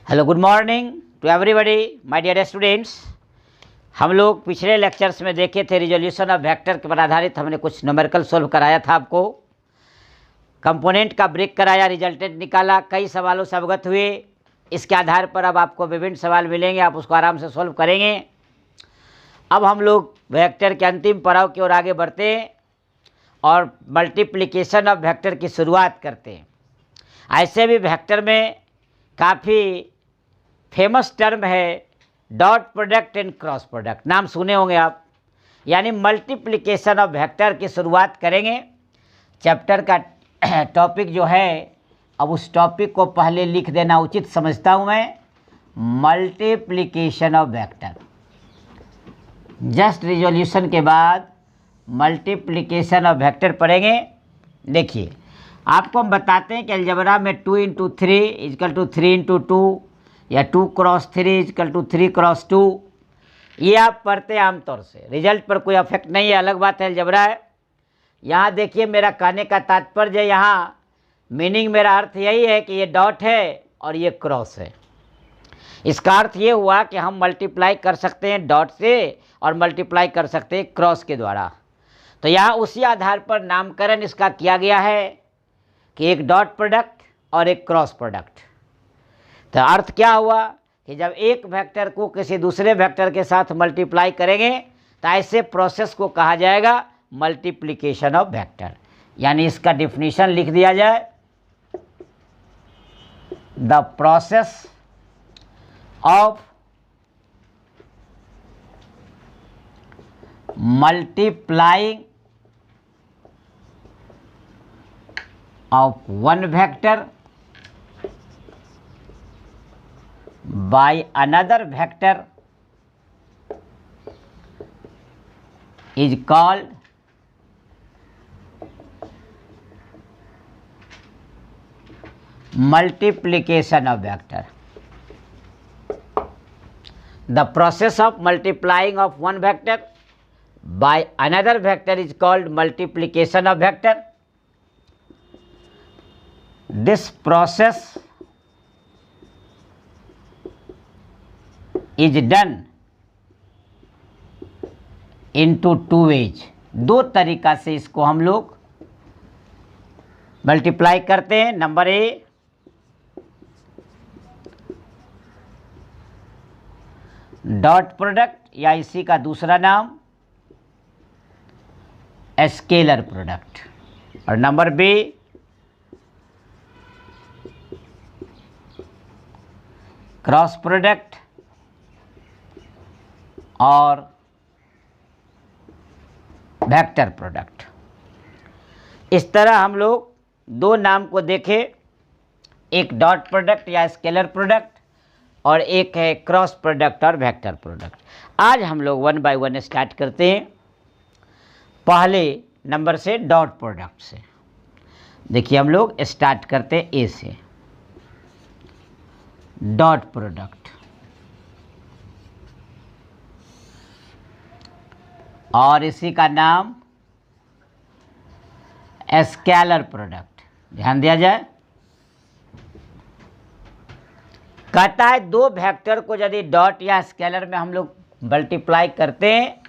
Hello, good morning to everybody my dear students. हम लोग पिछले लेक्चर्स में देखे थे रिजोल्यूशन ऑफ वेक्टर के पर आधारित हमने कुछ न्यूमेरिकल सोल्व कराया था आपको, कंपोनेंट का ब्रेक कराया, रिजल्टेंट निकाला, कई सवालों से अवगत हुए। इसके आधार पर अब आपको विभिन्न सवाल मिलेंगे, आप उसको आराम से सोल्व करेंगे। अब हम लोग वेक्टर के अंतिम पड़ाव की ओर आगे बढ़ते हैं और मल्टीप्लिकेशन ऑफ वेक्टर की शुरुआत करते हैं। ऐसे भी वेक्टर में काफ़ी फेमस टर्म है dot product and cross product, नाम सुने होंगे आप। यानी मल्टीप्लिकेशन ऑफ वेक्टर की शुरुआत करेंगे। चैप्टर का टॉपिक जो है, अब उस टॉपिक को पहले लिख देना उचित समझता हूँ मैं। Multiplication of vector, just resolution के बाद मल्टीप्लिकेशन ऑफ वेक्टर पढ़ेंगे। देखिए, आपको हम बताते हैं कि अलजबरा में 2 × 3 इजकल टू 3 × 2 या 2 × 3 इजकल टू 3 × 2, ये आप पढ़ते हैं आमतौर से। रिजल्ट पर कोई अफेक्ट नहीं है, अलग बात है, अलजबरा है। यहाँ देखिए, मेरा कहने का तात्पर्य, यहाँ मीनिंग, मेरा अर्थ यही है कि ये डॉट है और ये क्रॉस है। इसका अर्थ ये हुआ कि हम मल्टीप्लाई कर सकते हैं डॉट से और मल्टीप्लाई कर सकते हैं क्रॉस के द्वारा। तो यहाँ उसी आधार पर नामकरण इसका किया गया है कि एक डॉट प्रोडक्ट और एक क्रॉस प्रोडक्ट। तो अर्थ क्या हुआ कि जब एक वेक्टर को किसी दूसरे वेक्टर के साथ मल्टीप्लाई करेंगे तो ऐसे प्रोसेस को कहा जाएगा मल्टीप्लिकेशन ऑफ वेक्टर। यानी इसका डिफिनीशन लिख दिया जाए, the process of multiplying of one vector by another vector is called multiplication of vector. The process of multiplying of one vector by another vector is called multiplication of vector. This process is done into two ways. दो तरीका से इसको हम लोग multiply करते हैं। Number A, dot product या इसी का दूसरा नाम स्केलर प्रोडक्ट, और नंबर बी क्रॉस प्रोडक्ट और वेक्टर प्रोडक्ट। इस तरह हम लोग दो नाम को देखें, एक डॉट प्रोडक्ट या स्केलर प्रोडक्ट और एक है क्रॉस प्रोडक्ट और वेक्टर प्रोडक्ट। आज हम लोग 1 बाय 1 स्टार्ट करते हैं। पहले नंबर से डॉट प्रोडक्ट से देखिए, हम लोग स्टार्ट करते हैं ए से। डॉट प्रोडक्ट और इसी का नाम स्केलर प्रोडक्ट। ध्यान दिया जाए, कहता है दो वेक्टर को यदि डॉट या स्केलर में हम लोग मल्टीप्लाई करते हैं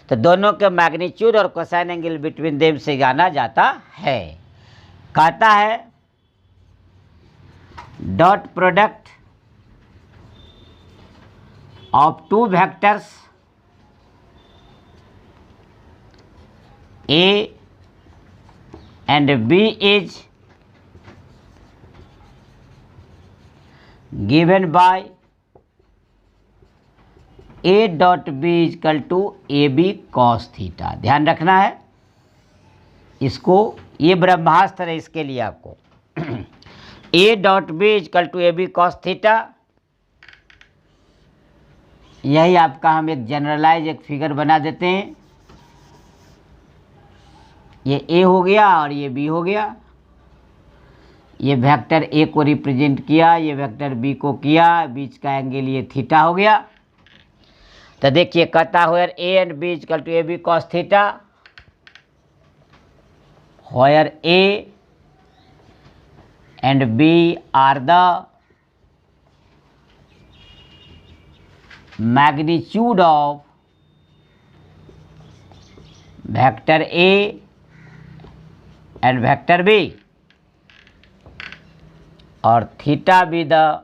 तो दोनों के मैग्नीट्यूड और कोसाइन एंगल बिटवीन देम से जाना जाता है। कहता है dot product of two vectors A and B is given by A dot B is equal to AB cos theta. ध्यान रखना है इसको, ये ब्रह्मास्त्र है इसके लिए आपको। A dot B is equal to AB cos theta, यही आपका हम एक जनरलाइज एक फिगर बना देते हैं। ये ए हो गया और ये बी हो गया। ये वेक्टर ए को रिप्रेजेंट किया, ये वेक्टर बी को किया, बीच का एंगल ये थीटा हो गया। तो देखिए, कहता है A and B equal to A B cos theta, where A and B are the magnitude of vector A and vector B और theta be the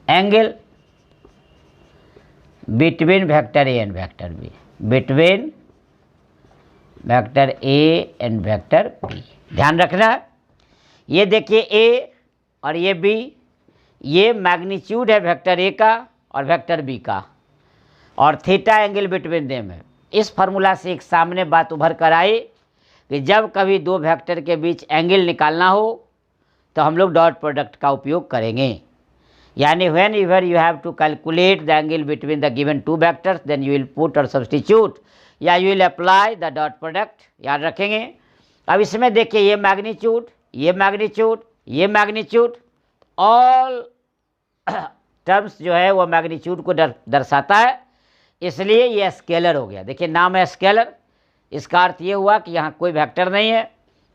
angle between vector A and vector B, between vector A and vector B. ध्यान रखना, ये देखिए ए और ये B, ये magnitude है vector A का और वेक्टर बी का, और थीटा एंगल बिटवीन देम है। इस फार्मूला से एक सामने बात उभर कर आई कि जब कभी दो वेक्टर के बीच एंगल निकालना हो तो हम लोग डॉट प्रोडक्ट का उपयोग करेंगे। यानी whenever you have to calculate the angle between the given two vectors then you will put और सब्स्टिट्यूट या you will apply the dot product, याद रखेंगे। अब इसमें देखिए ये मैग्नीट्यूड, ये मैग्नीट्यूड, ये मैग्नीट्यूड, ऑल टर्म्स जो है वो मैग्नीट्यूड को दर्शाता है, इसलिए ये स्केलर हो गया। देखिए नाम है स्केलर, इसका अर्थ ये हुआ कि यहाँ कोई वेक्टर नहीं है,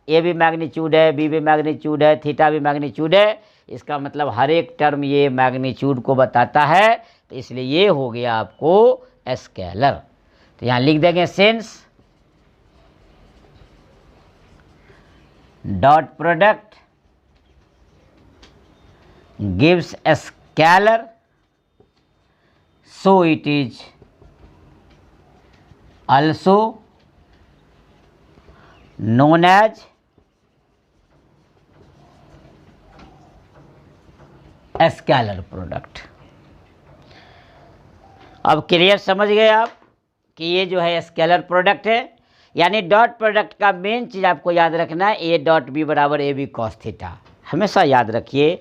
ए भी मैग्नीट्यूड है, बी भी मैग्नीट्यूड है, थीटा भी मैग्नीट्यूड है, इसका मतलब हर एक टर्म ये मैग्नीट्यूड को बताता है, तो इसलिए ये हो गया आपको स्केलर। तो यहाँ लिख देंगे since dot product gives a scalar, so it is also known as scalar product. अब क्लियर समझ गए आप कि ये जो है स्केलर प्रोडक्ट है। यानी डॉट प्रोडक्ट का मेन चीज़ आपको याद रखना है, ए डॉट बी बराबर ए बी कॉस थीटा। हमेशा याद रखिए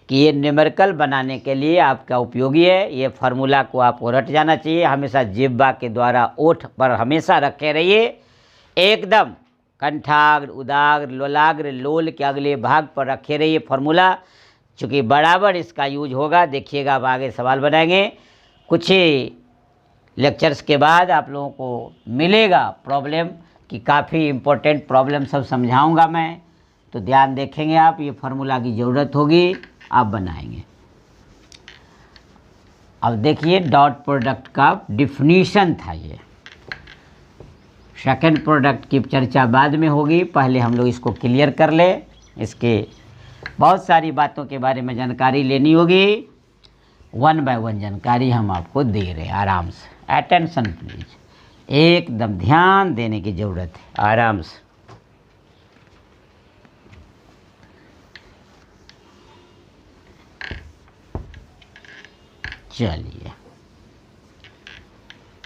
कि ये न्यूमेरिकल बनाने के लिए आपका उपयोगी है। ये फार्मूला को आपको रट जाना चाहिए, हमेशा जिह्वा के द्वारा ओठ पर हमेशा रखे रहिए, एकदम कंठाग्र, उदाग्र, लोलाग्र, लोल के अगले भाग पर रखे रहिए फार्मूला, चूँकि बराबर इसका यूज होगा। देखिएगा अब आगे सवाल बनाएंगे, कुछ ही लेक्चर्स के बाद आप लोगों को मिलेगा प्रॉब्लम कि काफ़ी इम्पोर्टेंट प्रॉब्लम सब समझाऊंगा मैं, तो ध्यान देखेंगे आप, ये फार्मूला की ज़रूरत होगी, आप बनाएंगे। अब देखिए डॉट प्रोडक्ट का डिफिनीशन था ये, सेकंड प्रोडक्ट की चर्चा बाद में होगी, पहले हम लोग इसको क्लियर कर ले। इसके बहुत सारी बातों के बारे में जानकारी लेनी होगी, वन बाय वन जानकारी हम आपको दे रहे हैं आराम से। अटेंशन प्लीज, एकदम ध्यान देने की ज़रूरत है, आराम से। चलिए,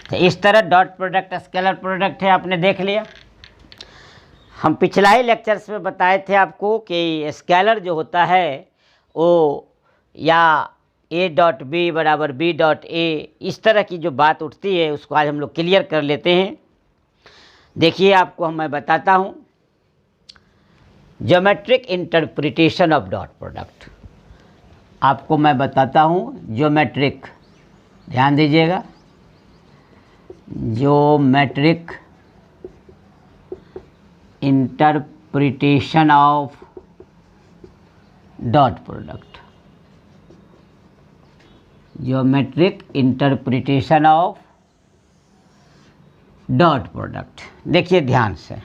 तो इस तरह डॉट प्रोडक्ट स्केलर प्रोडक्ट है, आपने देख लिया। हम पिछला ही लेक्चर्स में बताए थे आपको कि स्केलर जो होता है वो या ए डॉट बी बराबर बी डॉट ए, इस तरह की जो बात उठती है उसको आज हम लोग क्लियर कर लेते हैं। देखिए आपको मैं बताता हूँ geometric interpretation of dot product, आपको मैं बताता हूँ ज्योमेट्रिक, ध्यान दीजिएगा, geometric interpretation of dot product, geometric interpretation of dot product. देखिए ध्यान से,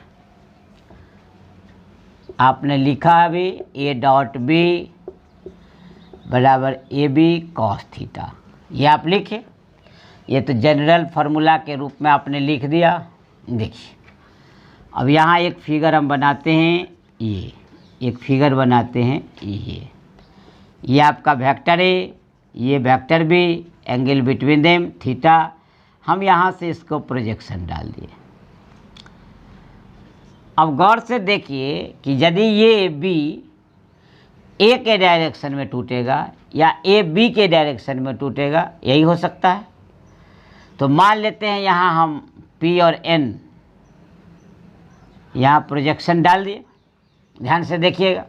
आपने लिखा अभी ए डॉट बी बराबर ए बी कॉस थीटा, ये आप लिखे, ये तो जनरल फार्मूला के रूप में आपने लिख दिया। देखिए अब यहाँ एक फिगर हम बनाते हैं, ये एक फिगर बनाते हैं, ये आपका वेक्टर है, ये vector B, angle between them theta, हम यहाँ से इसको प्रोजेक्शन डाल दिए। अब गौर से देखिए कि यदि ये बी ए के डायरेक्शन में टूटेगा या ए बी के डायरेक्शन में टूटेगा, यही हो सकता है। तो मान लेते हैं यहाँ हम पी और एन यहाँ प्रोजेक्शन डाल दिए, ध्यान से देखिएगा।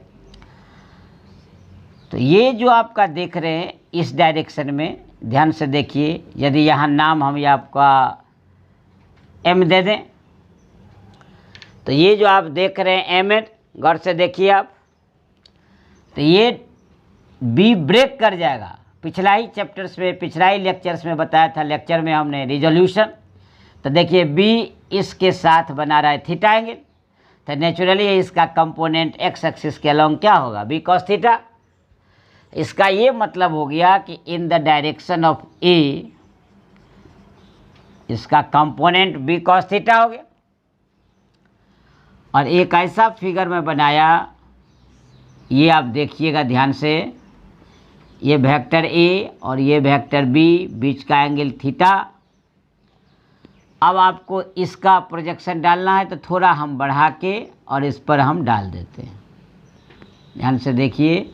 तो ये जो आपका देख रहे हैं इस डायरेक्शन में, ध्यान से देखिए, यदि यहाँ नाम हम ये आपका एम दे दें, तो ये जो आप देख रहे हैं एम एन, गौर से देखिए आप, तो ये बी ब्रेक कर जाएगा पिछला ही चैप्टर्स में, पिछला ही लेक्चर्स में बताया था, लेक्चर में हमने रिजोल्यूशन। तो देखिए बी इसके साथ बना रहा है थीटा एंगल, तो नेचुरली इसका कंपोनेंट एक्स एक्सिस के अलोंग क्या होगा, बी कॉस थीटा। इसका ये मतलब हो गया कि इन द डायरेक्शन ऑफ ए इसका कंपोनेंट बी कॉस थीटा हो गया। और एक ऐसा फिगर में बनाया, ये आप देखिएगा ध्यान से, ये वेक्टर ए और ये वेक्टर बी, बीच का एंगल थीटा। अब आपको इसका प्रोजेक्शन डालना है, तो थोड़ा हम बढ़ा के और इस पर हम डाल देते हैं। ध्यान से देखिए,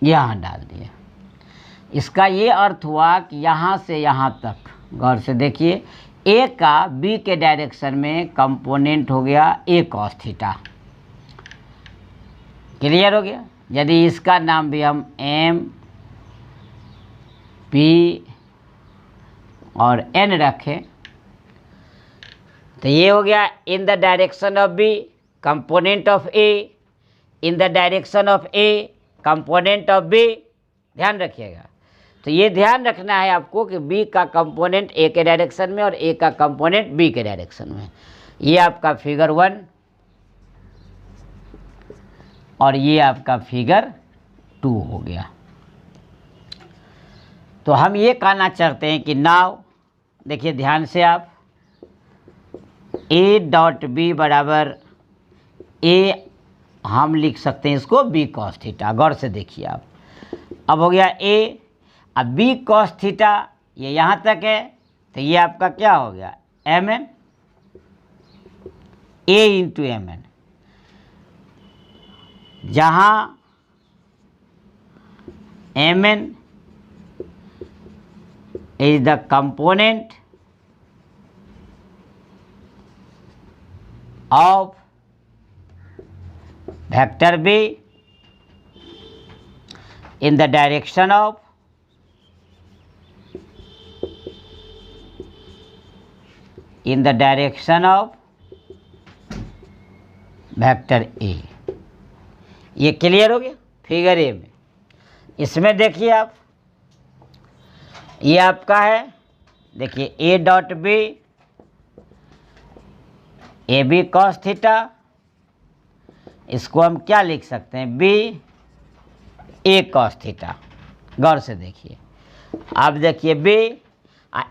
यहाँ डाल दिया। इसका ये अर्थ हुआ कि यहाँ से यहाँ तक, गौर से देखिए, ए का बी के डायरेक्शन में कंपोनेंट हो गया ए कॉस थीटा। क्लियर हो गया। यदि इसका नाम भी हम एम पी और एन रखें, तो ये हो गया in the direction of B component of A, in the direction of A component of B. ध्यान रखिएगा। तो ये ध्यान रखना है आपको कि बी का कंपोनेंट ए के डायरेक्शन में और ए का कंपोनेंट बी के डायरेक्शन में। ये आपका फिगर 1 और ये आपका फिगर 2 हो गया। तो हम ये कहना चाहते हैं कि नाउ देखिए ध्यान से आप, ए डॉट बी बराबर ए, हम लिख सकते हैं इसको बी कॉस थीटा। गौर से देखिए आप, अब हो गया ए, अब बी कॉस थीटा ये यहाँ तक है, तो ये आपका क्या हो गया, M N, A into M N, जहाँ M N is the component of vector B in the direction of vector A. ये क्लियर हो गया फिगर ए में। इसमें देखिए आप, ये आपका है, देखिए A dot B, A B cos theta, इसको हम क्या लिख सकते हैं, बी ए कॉस थीटा। गौर से देखिए, अब देखिए बी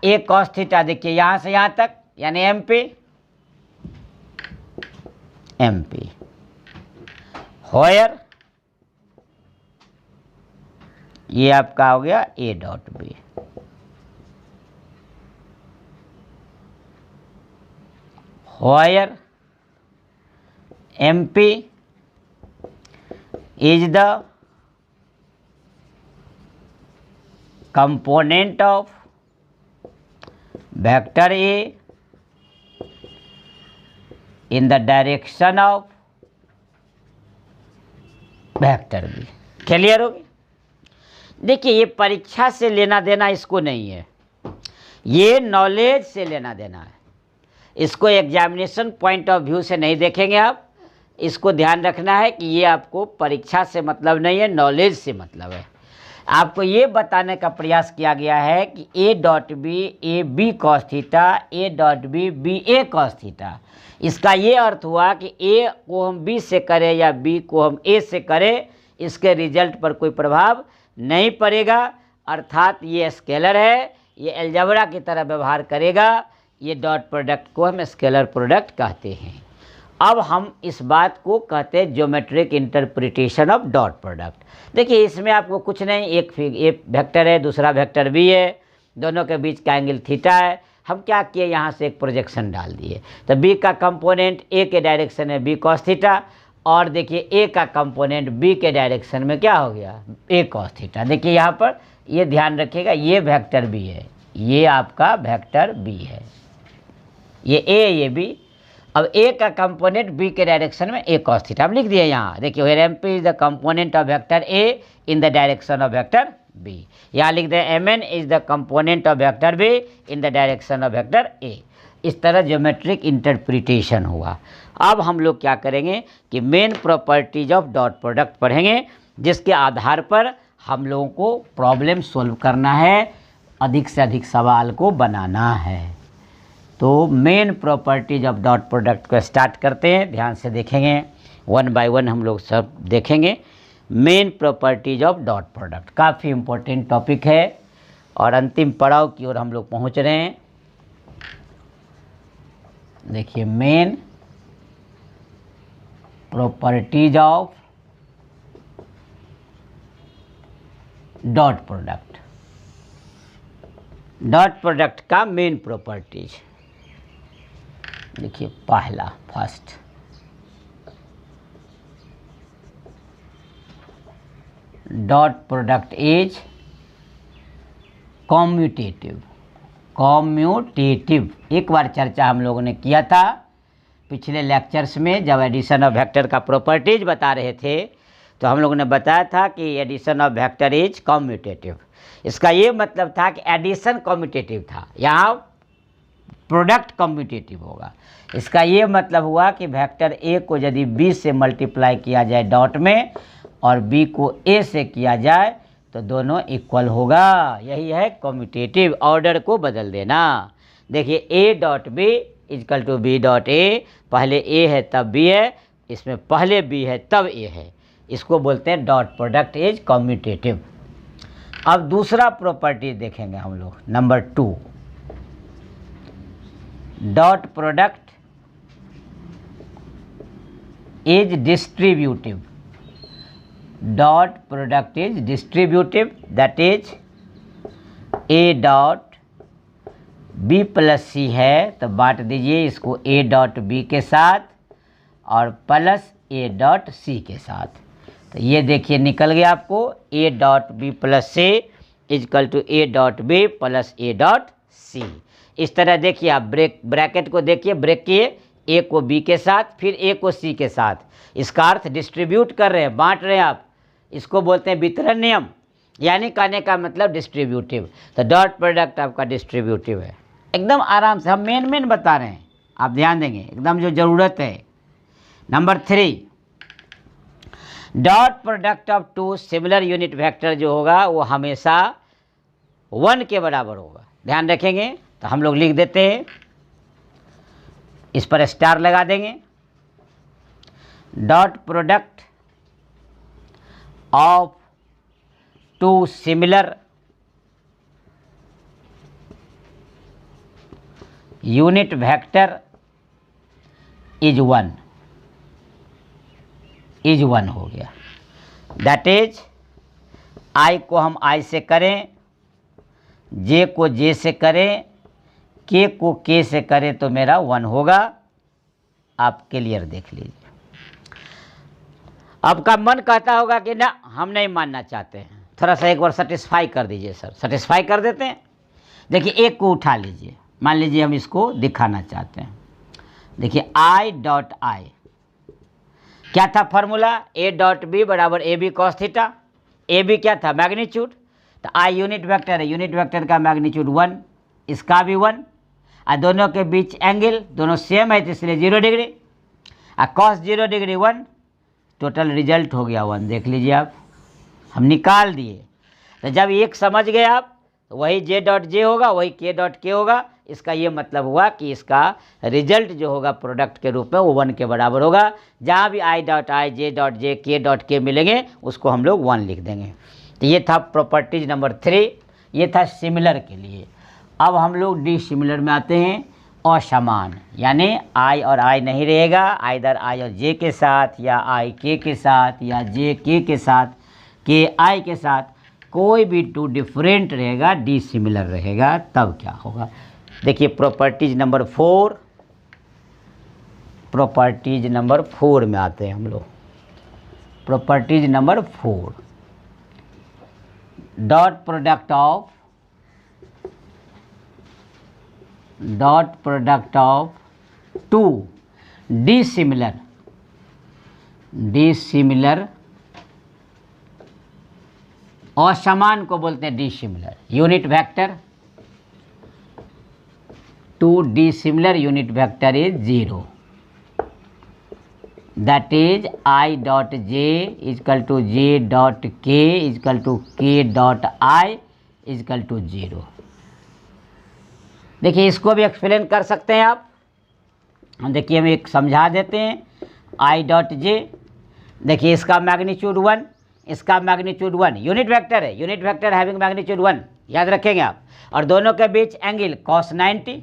ए कॉस थीटा, देखिए यहाँ से यहाँ तक यानी एम पी होयर, ये आपका हो गया A dot B. Where M P is the component of vector A in the direction of vector B। Clear हो गया। देखिए ये परीक्षा से लेना देना इसको नहीं है, ये नॉलेज से लेना देना है। इसको एग्जामिनेशन पॉइंट ऑफ व्यू से नहीं देखेंगे आप, इसको ध्यान रखना है कि ये आपको परीक्षा से मतलब नहीं है, नॉलेज से मतलब है। आपको ये बताने का प्रयास किया गया है कि A dot B A B cos theta, A dot B B A cos theta. इसका ये अर्थ हुआ कि ए को हम बी से करें या बी को हम ए से करें, इसके रिजल्ट पर कोई प्रभाव नहीं पड़ेगा। अर्थात ये स्केलर है, ये अलजेब्रा की तरह व्यवहार करेगा। ये डॉट प्रोडक्ट को हम स्केलर प्रोडक्ट कहते हैं। अब हम इस बात को कहते हैं geometric interpretation of dot product. देखिए इसमें आपको कुछ नहीं, एक वेक्टर है, दूसरा वेक्टर बी है, दोनों के बीच का एंगल थीटा है। हम क्या किए, यहाँ से एक प्रोजेक्शन डाल दिए, तो बी का कंपोनेंट ए के डायरेक्शन में बी कॉस थीटा, और देखिए ए का कंपोनेंट बी के डायरेक्शन में क्या हो गया, ए कॉस थीटा। देखिए यहाँ पर ये ध्यान रखिएगा, ये वेक्टर बी है, ये आपका वेक्टर बी है, ये ए ये बी। अब ए का कंपोनेंट बी के डायरेक्शन में ए कॉस थीटा हम लिख दिए यहाँ। देखिए where M P is the component of vector A in the direction of vector B. यहाँ लिख दें M N is the component of vector B in the direction of vector A. इस तरह ज्योमेट्रिक इंटरप्रिटेशन हुआ। अब हम लोग क्या करेंगे कि main properties of dot product पढ़ेंगे, जिसके आधार पर हम लोगों को प्रॉब्लम सॉल्व करना है, अधिक से अधिक सवाल को बनाना है। तो main properties of dot product को स्टार्ट करते हैं, ध्यान से देखेंगे, वन बाय वन हम लोग सब देखेंगे। Main properties of dot product काफ़ी इम्पोर्टेंट टॉपिक है और अंतिम पड़ाव की ओर हम लोग पहुंच रहे हैं। देखिए, main properties of dot product, dot product का मेन प्रॉपर्टीज। देखिए पहला, first, dot product is commutative. Commutative एक बार चर्चा हम लोगों ने किया था पिछले लेक्चर्स में, जब एडिशन ऑफ वेक्टर का प्रॉपर्टीज बता रहे थे तो हम लोगों ने बताया था कि addition of vector is commutative. इसका ये मतलब था कि एडिशन कॉम्यूटेटिव था, यहाँ प्रोडक्ट कॉम्यूटेटिव होगा। इसका ये मतलब हुआ कि वेक्टर ए को यदि बी से मल्टीप्लाई किया जाए डॉट में और बी को ए से किया जाए तो दोनों इक्वल होगा। यही है कॉम्यूटेटिव, ऑर्डर को बदल देना। देखिए A dot B is equal to B dot A, पहले ए है तब बी है, इसमें पहले बी है तब ए है, इसको बोलते हैं डॉट प्रोडक्ट इज कॉम्यूटेटिव। अब दूसरा प्रॉपर्टी देखेंगे हम लोग, number 2, dot product is distributive. Dot product is distributive, that is A dot B plus C है तो बांट दीजिए इसको ए डॉट बी के साथ और प्लस ए डॉट सी के साथ। तो ये देखिए निकल गया आपको A dot B plus C is equal to A dot B plus A dot C. इस तरह देखिए आप ब्रैकेट को देखिए, ब्रेक किए, ए को बी के साथ फिर ए को सी के साथ, इसका अर्थ डिस्ट्रीब्यूट कर रहे हैं, बांट रहे हैं आप, इसको बोलते हैं वितरण नियम, यानी कहने का मतलब डिस्ट्रीब्यूटिव। तो डॉट प्रोडक्ट आपका डिस्ट्रीब्यूटिव है। एकदम आराम से हम मेन बता रहे हैं, आप ध्यान देंगे एकदम जो ज़रूरत है। Number 3, dot product of 2 similar unit vector जो होगा वो हमेशा 1 के बराबर होगा। ध्यान रखेंगे, तो हम लोग लिख देते हैं, इस पर स्टार लगा देंगे। Dot product of 2 similar unit vector is 1, is 1 हो गया। दैट इज आई को हम आई से करें, जे को जे से करें, के को के से करें तो मेरा 1 होगा। आप क्लियर देख लीजिए। आपका मन कहता होगा कि ना हम नहीं मानना चाहते हैं, थोड़ा सा एक बार सेटिस्फाई कर दीजिए सर। सेटिस्फाई कर देते हैं। देखिए एक को उठा लीजिए, मान लीजिए हम इसको दिखाना चाहते हैं। देखिए आई डॉट आई क्या था फॉर्मूला, ए डॉट बी बराबर A B cos theta. A B क्या था, मैग्नीट्यूड, तो आई यूनिट वेक्टर है, यूनिट वेक्टर का मैग्नीट्यूड 1, इसका भी 1, और दोनों के बीच एंगल दोनों सेम है तो इसलिए 0 डिग्री, और कॉस 0 डिग्री 1, टोटल रिजल्ट हो गया 1। देख लीजिए आप, हम निकाल दिए। तो जब एक समझ गए आप तो वही जे डॉट जे होगा, वही के डॉट के होगा। इसका ये मतलब हुआ कि इसका रिजल्ट जो होगा प्रोडक्ट के रूप में वो 1 के बराबर होगा। जहाँ भी आई डॉट आई, जे डॉट जे, के डॉट के मिलेंगे उसको हम लोग 1 लिख देंगे। तो ये था प्रॉपर्टीज नंबर 3, ये था सिमिलर के लिए। अब हम लोग डी सिमिलर में आते हैं, असमान, यानी आई और आई नहीं रहेगा, आइदर आई और जे के साथ या आई के साथ या जे के साथ, के आई के साथ, कोई भी 2 डिफरेंट रहेगा, डी सिमिलर रहेगा। तब क्या होगा, देखिए प्रॉपर्टीज नंबर 4, प्रॉपर्टीज नंबर 4 में आते हैं हम लोग। Properties number 4, dot product of to dissimilar असमान को बोलते हैं dissimilar unit vector. 2 dissimilar unit vector is 0. That is I dot j is equal to j dot k is equal to k dot I is equal to 0. देखिए इसको भी explain कर सकते हैं आप। देखिए हम एक समझा देते हैं। I डॉट जे, देखिए इसका मैग्नीट्यूड 1, इसका मैग्नीट्यूड 1, यूनिट वेक्टर है, यूनिट वेक्टर हैविंग मैग्नीट्यूड 1, याद रखेंगे आप। और दोनों के बीच एंगल cos 90,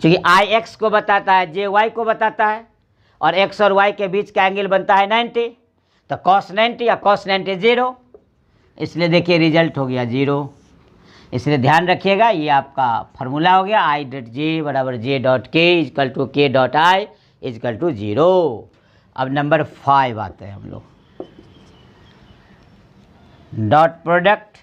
क्योंकि I x को बताता है, J y को बताता है, और x और y के बीच का एंगल बनता है 90, तो cos 90 या cos 90 0, इसलिए देखिए रिजल्ट हो गया 0। इसलिए ध्यान रखिएगा, ये आपका फार्मूला हो गया I डॉट जे बराबर जे डॉट के इजकल टू के डॉट आई इजकल टू 0। अब नंबर 5 आते हैं हम लोग। डॉट प्रोडक्ट,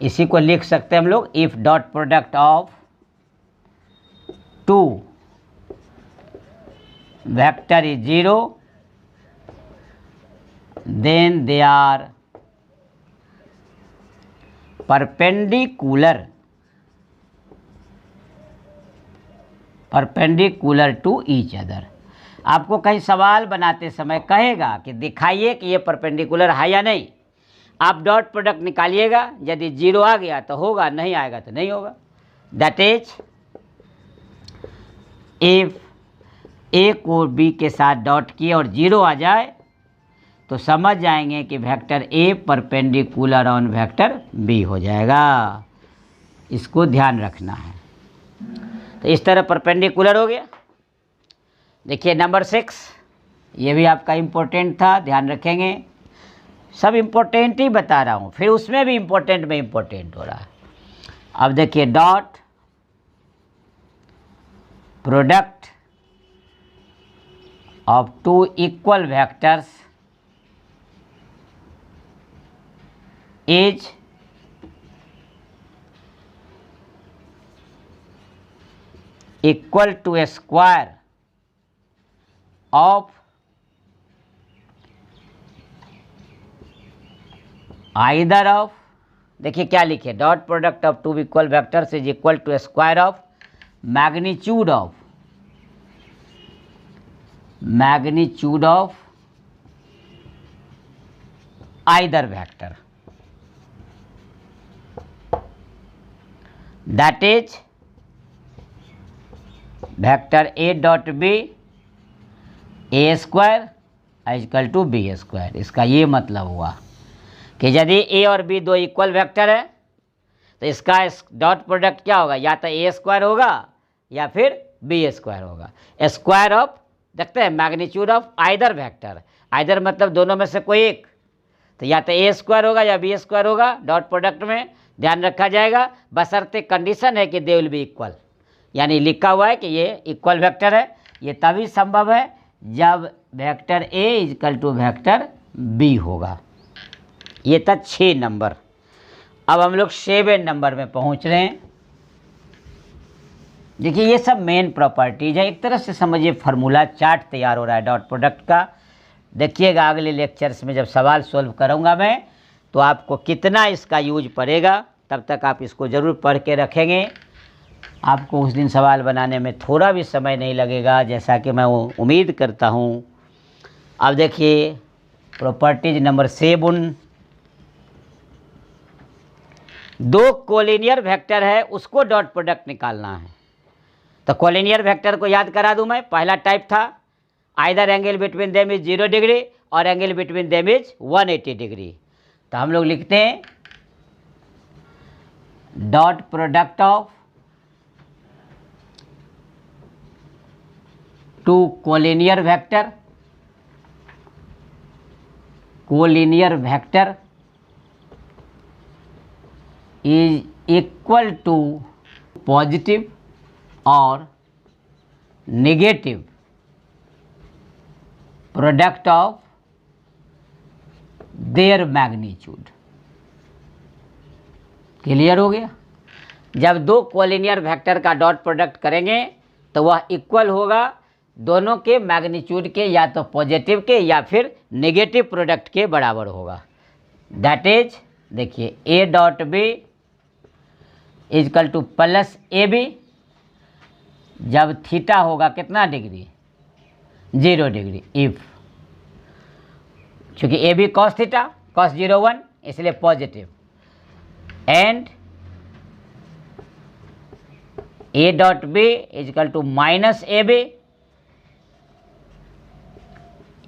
इसी को लिख सकते हैं हम लोग, if dot product of 2 vector is 0 then they are perpendicular to each other। आपको कहीं सवाल बनाते समय कहेगा कि दिखाइए कि ये परपेंडिकुलर है या नहीं, आप डॉट प्रोडक्ट निकालिएगा, यदि 0 आ गया तो होगा, नहीं आएगा तो नहीं होगा। दैट इज इफ ए को बी के साथ डॉट किए और 0 आ जाए तो समझ जाएंगे कि vector A perpendicular on vector B हो जाएगा। इसको ध्यान रखना है। तो इस तरह परपेंडिकुलर हो गया। देखिए नंबर 6, ये भी आपका इम्पोर्टेंट था, ध्यान रखेंगे। सब इम्पोर्टेंट ही बता रहा हूँ, फिर उसमें भी इम्पोर्टेंट में इम्पोर्टेंट हो रहा है। अब देखिए dot product of 2 equal vectors is equal to a square of either of, देखिए क्या लिखे, dot product of 2 equal vectors is equal to square of magnitude of either vector. That is vector a dot b a square equal to B square. इसका ये मतलब हुआ कि यदि a और b दो इक्वल वेक्टर है तो इसका डॉट प्रोडक्ट क्या होगा, या तो a स्क्वायर होगा या फिर b स्क्वायर होगा। स्क्वायर ऑफ, देखते हैं, magnitude of either vector, either मतलब दोनों में से कोई एक, तो या तो a स्क्वायर होगा या b स्क्वायर होगा। डॉट प्रोडक्ट में ध्यान रखा जाएगा, बशर्ते कंडीशन है कि दे विल बी इक्वल, यानी लिखा हुआ है कि ये इक्वल वेक्टर है। ये तभी संभव है जब vector a equal to vector b होगा। ये था 6 नंबर। अब हम लोग 7 नंबर में पहुंच रहे हैं। देखिए ये सब मेन प्रॉपर्टीज है, एक तरह से समझिए फार्मूला चार्ट तैयार हो रहा है डॉट प्रोडक्ट का। देखिएगा अगले लेक्चर्स में जब सवाल सॉल्व करूंगा मैं, तो आपको कितना इसका यूज पड़ेगा, तब तक आप इसको ज़रूर पढ़ के रखेंगे। आपको उस दिन सवाल बनाने में थोड़ा भी समय नहीं लगेगा, जैसा कि मैं उम्मीद करता हूँ। अब देखिए प्रॉपर्टीज नंबर 7, 2 कोलिनियर वेक्टर है, उसको डॉट प्रोडक्ट निकालना है। तो कोलिनियर वेक्टर को याद करा दूं मैं, पहला टाइप था either angle between them is 0 degree और angle between them is 180 degree. तो हम लोग लिखते हैं dot product of 2 collinear vector is equal to positive और negative product of their magnitude. Clear हो गया? जब 2 कोलिनियर वेक्टर का डॉट प्रोडक्ट करेंगे तो वह इक्वल होगा दोनों के मैग्नीट्यूड के, या तो पॉजिटिव के या फिर नेगेटिव प्रोडक्ट के बराबर होगा। दैट इज देखिए A dot B is equal to plus A B, जब थीटा होगा कितना डिग्री, 0 डिग्री, इफ चूँकि A B cos theta cos 0 1 इसलिए positive, and A dot B is equal to minus A B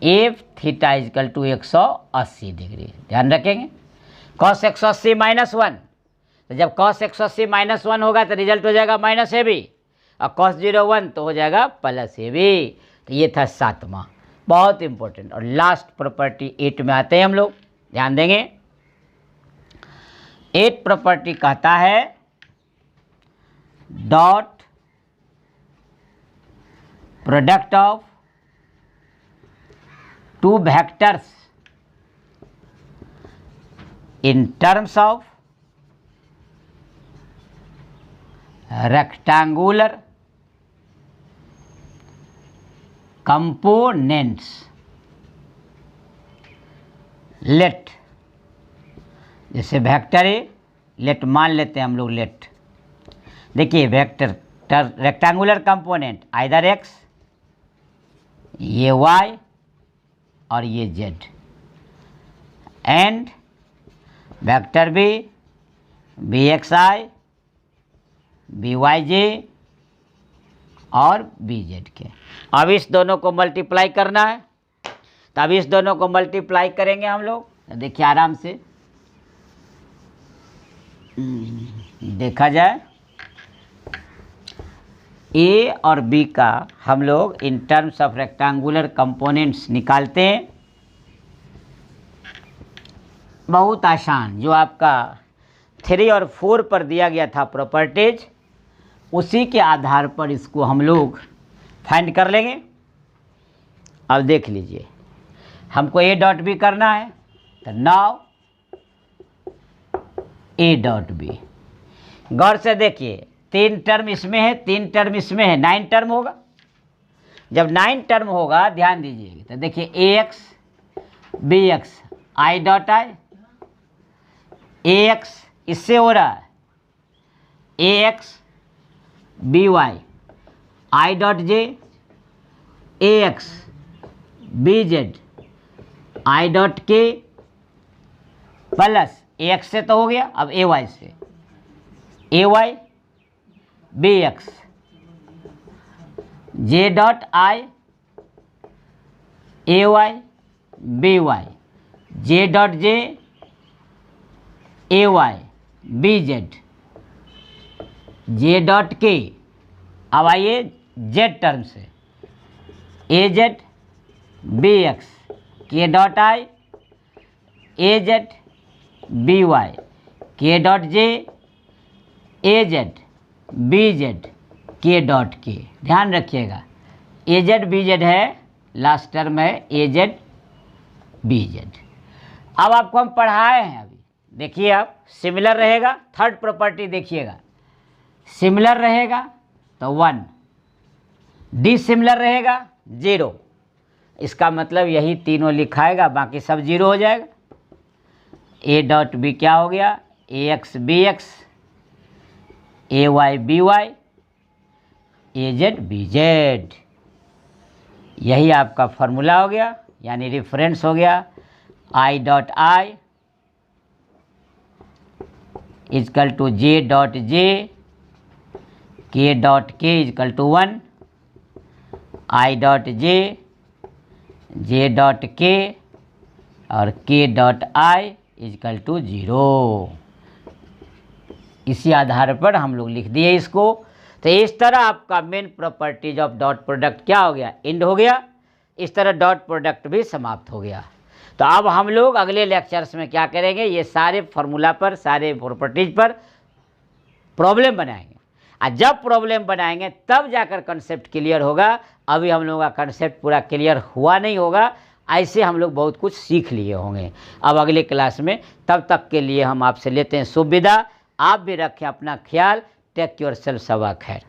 if theta is equal to 180 degree. ध्यान रखेंगे cos 180 minus 1, तो जब cos 180 minus 1 होगा तो रिजल्ट हो जाएगा माइनस ए बी, और कॉस 0 1 तो हो जाएगा प्लस ए बी। तो ये था 7वां, बहुत इंपॉर्टेंट। और लास्ट प्रॉपर्टी 8 में आते हैं हम लोग, ध्यान देंगे। 8 प्रॉपर्टी कहता है dot product of two vectors in terms of rectangular components, let, जैसे वेक्टर है, लेट मान लेते हैं हम लोग, लेट देखिए vector rectangular component either x, ये वाई और ये z, and vector B x i, B y j और बी जेड के। अब इस दोनों को मल्टीप्लाई करना है, तो अब इस दोनों को मल्टीप्लाई करेंगे हम लोग। देखिए आराम से देखा जाए, ए और बी का हम लोग in terms of rectangular components निकालते हैं। बहुत आसान, जो आपका 3 और 4 पर दिया गया था प्रॉपर्टीज, उसी के आधार पर इसको हम लोग फाइंड कर लेंगे। अब देख लीजिए, हमको ए डॉट बी करना है, तो नाउ ए डॉट बी, गौर से देखिए 3 टर्म इसमें है, 3 टर्म इसमें है, 9 टर्म होगा। जब 9 टर्म होगा ध्यान दीजिए, तो देखिए A x B x i dot I, A x इससे हो रहा है, A x B y i dot J, A x B z i dot k plus A x से तो हो गया, अब ए वाई से, A Y B x j dot I, A Y B y j dot J, A Y B z j dot k. अब आइए z term से, A Z B X के dot I, A Z B Y के dot J, A Z B Z के dot K. ध्यान रखिएगा A Z B Z है, last term है ए जेड बी जेड। अब आपको हम पढ़ाए हैं, अभी देखिए आप सिमिलर रहेगा, थर्ड प्रॉपर्टी देखिएगा, सिमिलर रहेगा तो 1, डिसिमिलर रहेगा 0। इसका मतलब यही तीनों लिखाएगा, बाकी सब 0 हो जाएगा। ए डॉट बी क्या हो गया, A x B X, A Y B Y, A Z B Z. यही आपका फॉर्मूला हो गया, यानी रेफरेंस हो गया। I dot I is equal to J dot J, K dot K is equal to 1, I dot J, J dot K और के dot I is equal to 0। इसी आधार पर हम लोग लिख दिए इसको। तो इस तरह आपका main properties of dot product क्या हो गया, एंड हो गया। इस तरह डॉट प्रोडक्ट भी समाप्त हो गया। तो अब हम लोग अगले लेक्चर्स में क्या करेंगे, ये सारे फार्मूला पर, सारे प्रॉपर्टीज पर प्रॉब्लम बनाएंगे। और जब प्रॉब्लम बनाएंगे तब जाकर कंसेप्ट क्लियर होगा। अभी हम लोगों का कंसेप्ट पूरा क्लियर हुआ नहीं होगा, ऐसे हम लोग बहुत कुछ सीख लिए होंगे अब अगले क्लास में। तब तक के लिए हम आपसे लेते हैं शुभ विदा। आप भी रखें अपना ख्याल। Take your self. सबा खैर।